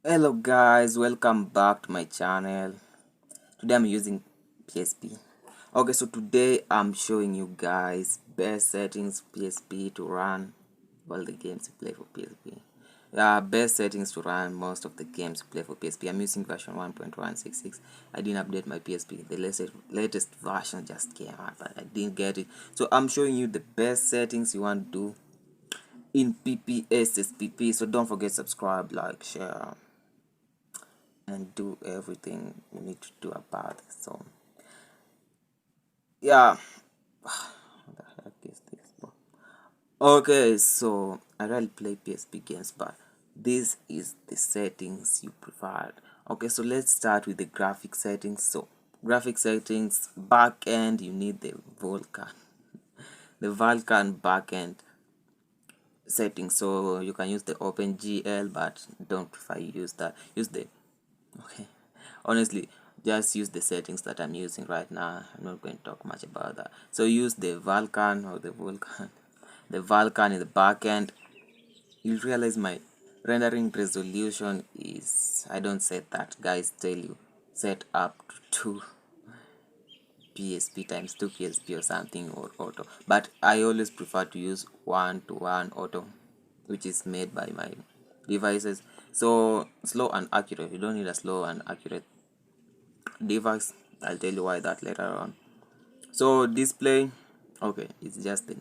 Hello guys, welcome back to my channel. Today I'm using PSP. Okay, so today I'm showing you guys best settings PSP to run all the games you play for PSP. Best settings to run most of the games you play for PSP. I'm using version 1.166. I didn't update my PSP. The latest version just came out, but I didn't get it. So I'm showing you the best settings you want to do in PPSSPP. So don't forget subscribe, like, share, and do everything you need to do about it. So yeah, what the heck is this, bro? Okay, so I rarely play PSP games, but this is the settings you preferred. Okay, so let's start with the graphic settings. So graphic settings, back end, you need the Vulkan backend settings. So you can use the OpenGL, but don't prefer you use that. Use the okay, honestly, just use the settings that I'm using right now. I'm not going to talk much about that. So use the Vulkan or the Vulkan the Vulkan in the backend. You'll realize my rendering resolution is, I don't set that, guys tell you set up to 2 PSP times 2 PSP or something, or auto, but I always prefer to use 1:1 auto, which is made by my devices. So slow and accurate, you don't need a slow and accurate device. I'll tell you why that later on. So display, okay, it's just the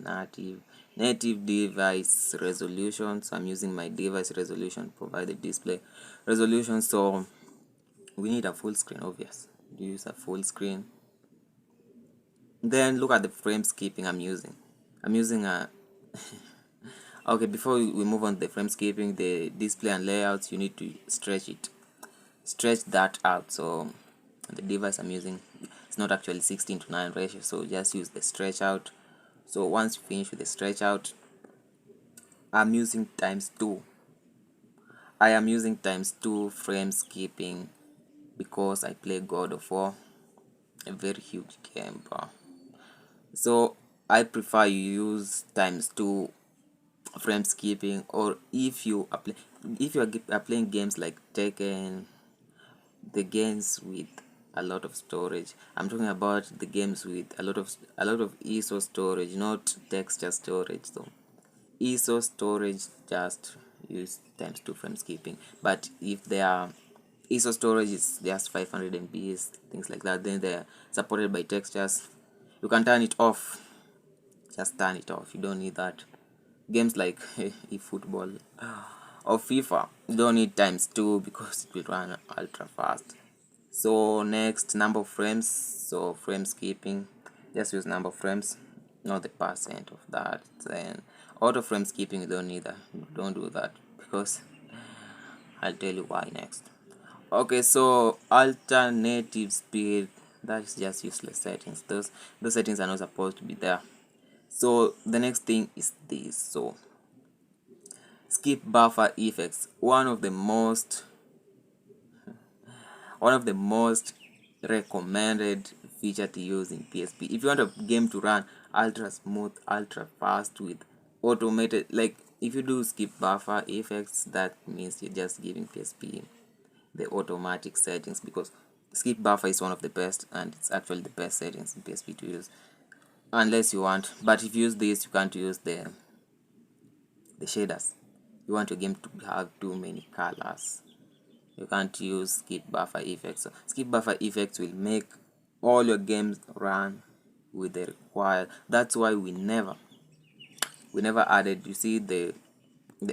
native device resolution. So I'm using my device resolution provided display resolution. So we need a full screen, obvious. Use a full screen. Then look at the frame skipping I'm using a okay, before we move on to the frame skipping, the display and layouts, you need to stretch that out. So the device I'm using, it's not actually 16:9 ratio, so just use the stretch out. So once you finish with the stretch out, I'm using times 2. I am using times 2 frame skipping because I play God of War, a very huge game, bro. So I prefer you use times 2 frame skipping, or if you are playing games like Tekken, the games with a lot of storage. I'm talking about the games with a lot of ISO storage, not texture storage. So ISO storage, just use times 2 frame skipping. But if their ISO storage is just 500 MBs, things like that, then they're supported by textures, you can turn it off. Just turn it off, you don't need that. Games like eFootball or FIFA, you don't need times 2 because it will run ultra fast. So next, number of frames. So frame skipping, just use number of frames, not the percent of that. Then auto frame skipping, you don't need that. Don't do that because I'll tell you why next. Okay, so alternative speed, that's just useless settings. Those settings are not supposed to be there. So the next thing is this. So skip buffer effects, one of the most recommended feature to use in PSP. If you want a game to run ultra smooth, ultra fast with automated, like if you do skip buffer effects, that means you're just giving PSP the automatic settings, because skip buffer is one of the best, and it's actually the best settings in PSP to use, unless you want. But if you use this, you can't use the shaders. You want your game to have too many colors, you can't use skip buffer effects. So skip buffer effects will make all your games run with the required. That's why we never added, you see, the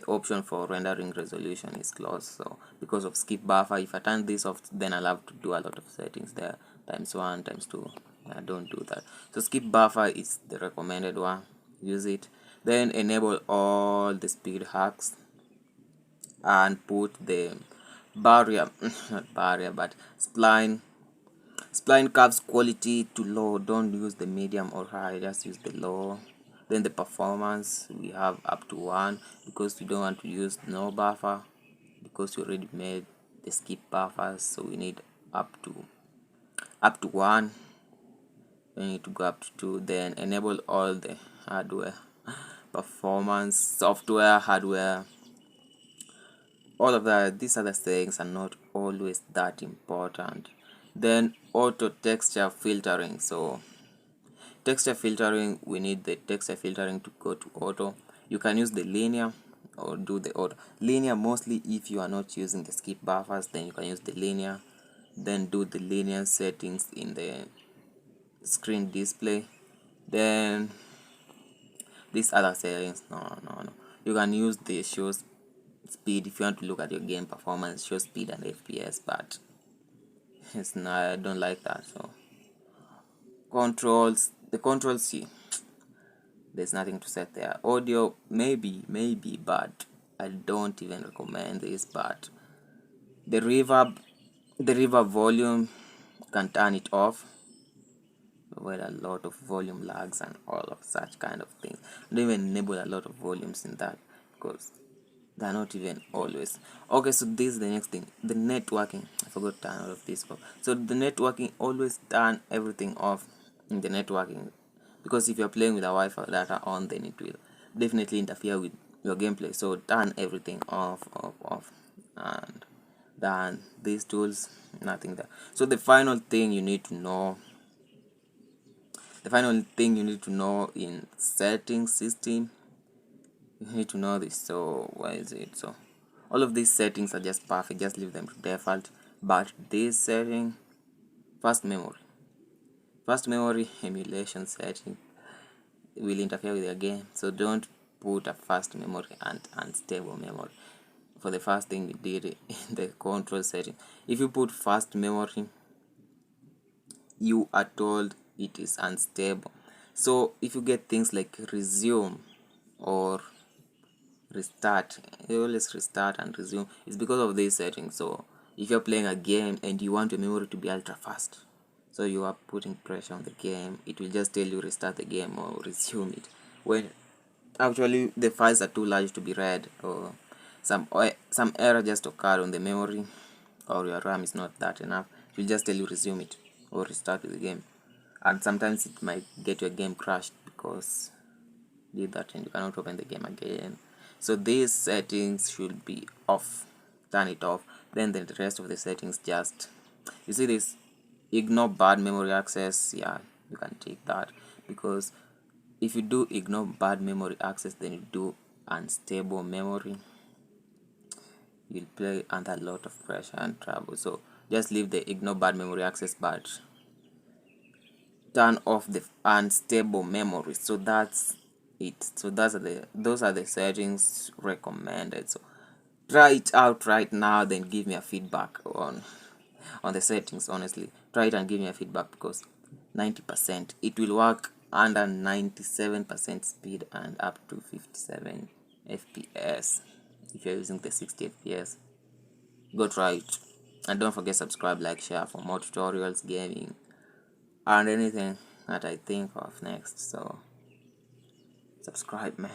option for rendering resolution is closed. So because of skip buffer, if I turn this off, then I'll have to do a lot of settings there, times 1, times 2. I don't do that. So skip buffer is the recommended one, use it. Then enable all the speed hacks and put the barrier not barrier but spline curves quality to low. Don't use the medium or high, just use the low. Then the performance, we have up to 1 because we don't want to use no buffer, because we already made the skip buffers. So we need up to 1. We need to go up to 2. Then enable all the hardware performance, software, hardware, all of that, these other things are not always that important. Then auto texture filtering. So texture filtering, we need the texture filtering to go to auto. You can use the linear or do the auto. Linear mostly if you are not using the skip buffers, then you can use the linear. Then do the linear settings in the screen display. Then these other settings, no, you can use the show speed if you want to look at your game performance, show speed and FPS, but it's not, I don't like that. So the controls, see, there's nothing to set there. Audio, maybe, but I don't even recommend this. But the reverb volume, can turn it off. Avoid a lot of volume lags and all of such kind of things. Don't even enable a lot of volumes in that, because they're not even always okay. So this is the next thing, the networking. I forgot to turn all of this off. So the networking, always turn everything off in the networking, because if you're playing with a Wi-Fi data on, then it will definitely interfere with your gameplay. So turn everything off, and then these tools, nothing there. So the final thing you need to know, in settings system, you need to know this. So where is it? So all of these settings are just perfect, just leave them to default. But this setting, fast memory emulation setting, will interfere with your game. So don't put a fast memory and unstable memory. For the first thing we did in the control setting, if you put fast memory, you are told it is unstable. So if you get things like resume or restart, you always restart and resume, it's because of this setting. So if you're playing a game and you want your memory to be ultra fast, so you are putting pressure on the game, it will just tell you restart the game or resume it, when actually the files are too large to be read, or some error just occurred on the memory, or your RAM is not that enough. It will just tell you resume it or restart the game. And sometimes it might get your game crashed because did that and you cannot open the game again. So these settings should be off, turn it off. Then the rest of the settings, just, you see this ignore bad memory access, yeah, you can take that, because if you do ignore bad memory access, then you do unstable memory, you'll play under a lot of pressure and trouble. So just leave the ignore bad memory access, but turn off the unstable memory. So that's it. So those are the settings recommended. So try it out right now, then give me a feedback on the settings. Honestly, try it and give me a feedback, because 90% it will work under 97% speed and up to 57 FPS if you're using the 60 FPS. Go try it, and don't forget subscribe, like, share for more tutorials, gaming, and anything that I think of next. So subscribe, man.